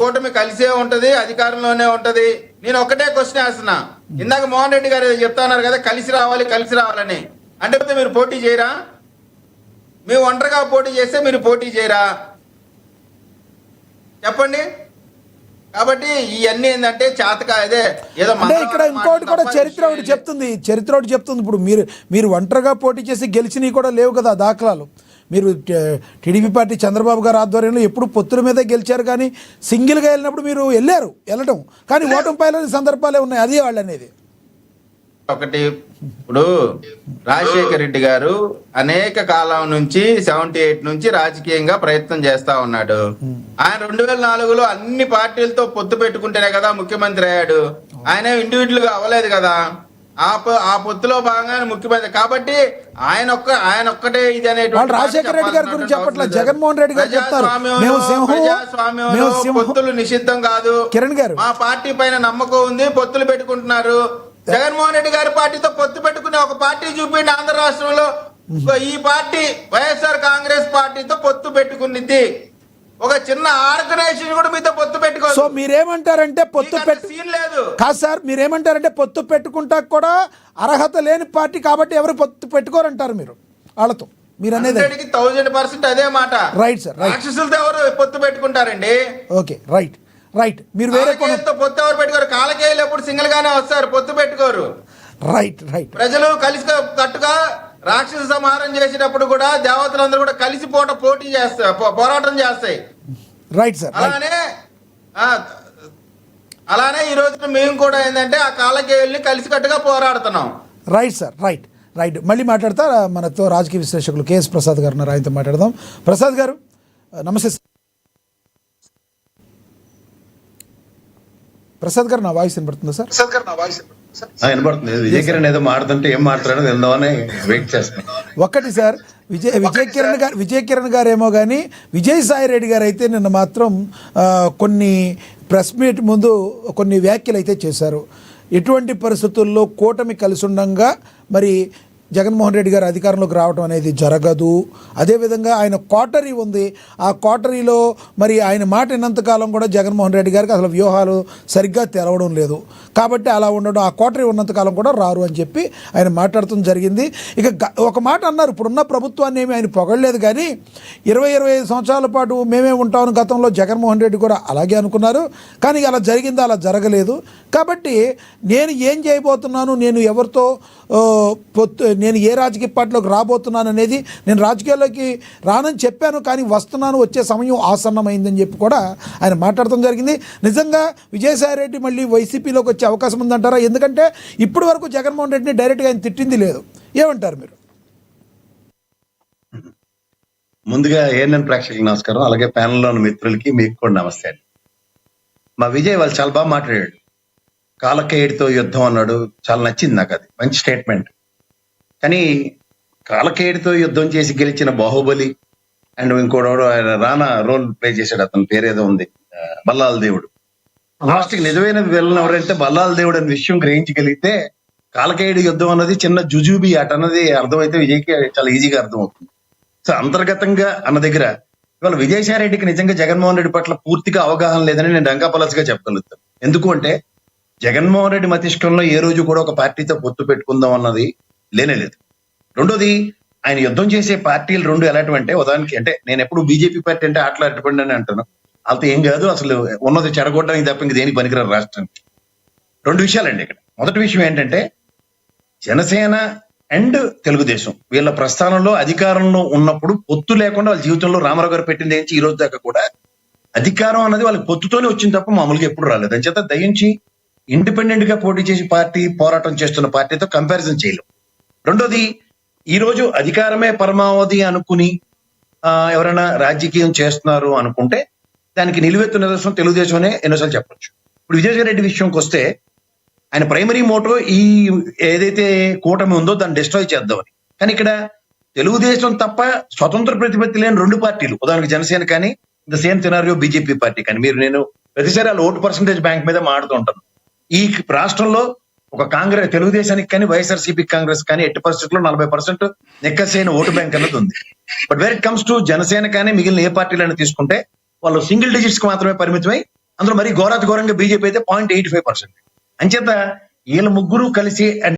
కూటమి కలిసే ఉంటది, అధికారంలోనే ఉంటది. నేను ఒకటే క్వశ్చన్ వేస్తున్నా. ఇందాక మోహన్ రెడ్డి గారు చెప్తా ఉన్నారు కదా, కలిసి రావాలని. అంటే మీరు పోటీ చేయరా? మేము ఒంటరిగా పోటీ చేస్తే మీరు పోటీ చేయరా? చెప్పండి. కాబట్టి ఇవన్నీ ఏంటంటే చాతక అదే ఏదో అంటే ఇక్కడ ఇంకోటి కూడా చరిత్ర ఒకటి చెప్తుంది. ఇప్పుడు మీరు ఒంటరిగా పోటీ చేసి గెలిచినవి కూడా లేవు కదా దాఖలాలు. మీరు టీడీపీ పార్టీ చంద్రబాబు గారు ఆధ్వర్యంలో ఎప్పుడు పొత్తుల మీదే గెలిచారు, కానీ సింగిల్గా వెళ్ళినప్పుడు మీరు వెళ్ళడం కానీ ఓటమి పాలైన సందర్భాలే ఉన్నాయి. అది వాళ్ళు అనేది ఒకటి. ఇప్పుడు రాజశేఖర రెడ్డి గారు అనేక కాలం నుంచి 78 నుంచి రాజకీయంగా ప్రయత్నం చేస్తా ఉన్నాడు. ఆయన 2004లో అన్ని పార్టీలతో పొత్తు పెట్టుకుంటేనే కదా ముఖ్యమంత్రి అయ్యాడు. ఆయన ఇండివిజువల్ గా అవ్వలేదు కదా. ఆ పొత్తులో భాగంగా ముఖ్యమంత్రి కాబట్టి ఆయన ఒక్కటే ఇది అనేటువంటి రాజశేఖర రెడ్డి గారి గురించి చెప్పట్లేదు, జగన్మోహన్ రెడ్డి గారు చెప్తారు ప్రజాస్వామ్యం పొత్తులు నిషిద్ధం కాదు. కిరణ్ గారు మా పార్టీ పైన నమ్మకం ఉంది, పొత్తులు పెట్టుకుంటున్నారు. జగన్మోహన్ రెడ్డి గారి పార్టీతో పొత్తు పెట్టుకునే ఒక పార్టీ చూపిండి ఆంధ్ర రాష్ట్రంలో. ఈ పార్టీ వైఎస్ఆర్ కాంగ్రెస్ పార్టీతో పొత్తు పెట్టుకునింది. ఒక చిన్న ఆర్గనైజేషన్ కూడా మీతో పొత్తు పెట్టుకోవాలి. సో మీరేమంటారంటే సీన్ లేదు కాదు సార్, మీరేమంటారంటే పొత్తు పెట్టుకుంటా కూడా అర్హత లేని పార్టీ కాబట్టి ఎవరు పొత్తు పెట్టుకోరంటారు మీరు వాళ్ళతో. మీరు అనేది 1000% అదే మాట. Right sir. రాక్షసులతో ఎవరు పొత్తు పెట్టుకుంటారండి? Okay right. మీరు వేరే పొత్తు ఎవరు పెట్టుకోరు? కాలకేయులు ఎప్పుడు సింగిల్ గానే వస్తారు, పొత్తు పెట్టుకోరు. రైట్. ప్రజలు కలిసి కట్టుగా రాక్షస సంహారం చేసేటప్పుడు కూడా దేవతలందరూ కూడా కలిసి పోటీ చేస్తారు, పోరాటం చేస్తాయి. Right sir. అలానే ఈ రోజున మేము కూడా ఏంటంటే ఆ కాలకేయుల్ని కలిసి కట్టుగా పోరాడుతున్నాం. Right sir. రైట్. మళ్ళీ మాట్లాడతా మనతో రాజకీయ విశ్లేషకులు కేఎస్ ప్రసాద్ గారు ఉన్నారు, ఆయనతో మాట్లాడదాం. ప్రసాద్ గారు నమస్తే. ప్రసాద్ గారు నా వాయిస్ వినపడుతుందా సార్? వినపడుతుంది. విజయ్ కిరణ్ ఏదో మాడుతుంటే ఏం మాట్లాడో వెళ్దామని వెయిట్ చేస్తాను. ఒక్కటి సార్, విజయ్ కిరణ్ గారు ఏమో కానీ విజయసాయి రెడ్డి గారు అయితే నిన్న మాత్రం కొన్ని ప్రెస్ మీట్ ముందు కొన్ని వ్యాఖ్యలు అయితే చేశారు. ఎటువంటి పరిస్థితుల్లో కూటమి కలిసి ఉండంగా మరి జగన్మోహన్ రెడ్డి గారు అధికారంలోకి రావడం అనేది జరగదు. అదేవిధంగా ఆయన క్వార్టరీ ఉంది, ఆ క్వార్టరీలో మరి ఆయన మాట విన్నంతకాలం కూడా జగన్మోహన్ రెడ్డి గారికి అసలు వ్యూహాలు సరిగ్గా తెరవడం లేదు. కాబట్టి అలా ఉండడం, ఆ క్వార్టరీ ఉన్నంతకాలం కూడా రారు అని చెప్పి ఆయన మాట్లాడటం జరిగింది. ఇక ఒక మాట అన్నారు, ఇప్పుడున్న ప్రభుత్వాన్ని ఏమి ఆయన పొగడలేదు, కానీ 25 సంవత్సరాల పాటు మేమే ఉంటామని గతంలో జగన్మోహన్ రెడ్డి కూడా అలాగే అనుకున్నారు. కానీ అలా జరిగిందా? అలా జరగలేదు. కాబట్టి నేను ఏం చేయబోతున్నాను, నేను ఎవరితో నేను ఏ రాజకీయ పార్టీలోకి రాబోతున్నాను అనేది, నేను రాజకీయాల్లోకి రానని చెప్పాను కానీ వస్తున్నాను, వచ్చే సమయం ఆసన్నమైందని చెప్పి కూడా ఆయన మాట్లాడటం జరిగింది. నిజంగా విజయసాయి రెడ్డి మళ్ళీ వైసీపీలోకి వచ్చే అవకాశం ఉందంటారా? ఎందుకంటే ఇప్పటి వరకు జగన్మోహన్ రెడ్డిని డైరెక్ట్గా ఆయన తిట్టింది లేదు. ఏమంటారు మీరు? ముందుగా ఏఎన్ఎన్ ప్రేక్షకులకు నమస్కారం, అలాగే ప్యానెల్లో ఉన్న మిత్రులకి మీకు కూడా నమస్తే అండి. మా విజయ్ వాళ్ళు చాలా బాగా మాట్లాడాడు. కాలకేయుడితో యుద్ధం అన్నాడు, చాలా నచ్చింది నాకు, అది మంచి స్టేట్మెంట్. కానీ కాలకేయుడితో యుద్ధం చేసి గెలిచిన బాహుబలి అండ్ ఇంకోడు ఆయన రానా రోల్ ప్లే చేశాడు, అతని పేరేదో ఉంది, బల్లాల దేవుడు. లాస్ట్ కి నిజమైన విలన్ ఎవరంటే బల్లాల దేవుడు అనే విషయం గ్రహించగలిగితే కాలకేయుడి యుద్ధం అన్నది చిన్న జుజుబి ఆట అన్నది అర్థమైతే విజయ్కి చాలా ఈజీగా అర్థం అవుతుంది. సో అంతర్గతంగా అన్న దగ్గర ఇవాళ విజయసాయి రెడ్డికి నిజంగా జగన్మోహన్ రెడ్డి పట్ల పూర్తిగా అవగాహన లేదని నేను డంకాపలస్గా చెప్పగలుగుతాను. ఎందుకు అంటే జగన్మోహన్ రెడ్డి మతిష్కంలో ఏ రోజు కూడా ఒక పార్టీతో పొత్తు పెట్టుకుందాం అన్నది లేనేలేదు. రెండోది, ఆయన యుద్ధం చేసే పార్టీలు రెండు ఎలాంటివంటే, ఉదాహరణకి అంటే నేను ఎప్పుడు బీజేపీ పార్టీ అంటే ఆటలు అట్టుపండి అని అంటాను. వాళ్ళతో ఏం కాదు, అసలు ఉన్నది చెడగొట్టడానికి తప్ప ఇంక దేనికి పనికిరారు రాష్ట్రానికి. రెండు విషయాలండి ఇక్కడ. మొదటి విషయం ఏంటంటే జనసేన అండ్ తెలుగుదేశం వీళ్ళ ప్రస్థానంలో అధికారంలో ఉన్నప్పుడు పొత్తు లేకుండా వాళ్ళ జీవితంలో రామారావు గారు పెట్టింది ఏంచి ఈ రోజు దాకా కూడా అధికారం అన్నది వాళ్ళకి పొత్తుతోనే వచ్చింది తప్ప మామూలుగా ఎప్పుడు రాలేదు. అని చేత దయించి ఇండిపెండెంట్ గా పోటీ చేసి పార్టీ పోరాటం చేస్తున్న పార్టీతో కంపారిజన్ చేయలేం. రెండోది, ఈ రోజు అధికారమే పరమావధి అనుకుని ఎవరైనా రాజకీయం చేస్తున్నారు అనుకుంటే దానికి నిలువెత్తు నిదర్శనం తెలుగుదేశం అనే ఎన్నోసార్లు చెప్పొచ్చు. ఇప్పుడు విజయసాయి రెడ్డి విషయంకి వస్తే ఆయన ప్రైమరీ మోటో ఈ ఏదైతే కూటమి ఉందో దాన్ని డిస్ట్రాయ్ చేద్దామని. కానీ ఇక్కడ తెలుగుదేశం తప్ప స్వతంత్ర ప్రతిపత్తి లేని రెండు పార్టీలు, ఉదాహరణకు జనసేన కానీ the same scenario BJP party కానీ, నేను ప్రతిసారి వాళ్ళ ఓటు పర్సంటేజ్ బ్యాంక్ మీద మాడుతూ ఉంటాను. ఈ రాష్ట్రంలో ఒక కాంగ్రెస్ తెలుగుదేశానికి కానీ వైఎస్ఆర్సీపీ కాంగ్రెస్ కానీ 8% 40% నెక్కసేన ఓటు బ్యాంక్ అన్నది ఉంది. But where it comes to Janasena కానీ మిగిలిన ఏ పార్టీలను తీసుకుంటే వాళ్ళు సింగిల్ డిజిట్స్ కి మాత్రమే పరిమితమై అందులో మరీ ఘోరాతి ఘోరంగా బీజేపీ అయితే 0.85%. అంచేత వీళ్ళ ముగ్గురు కలిసి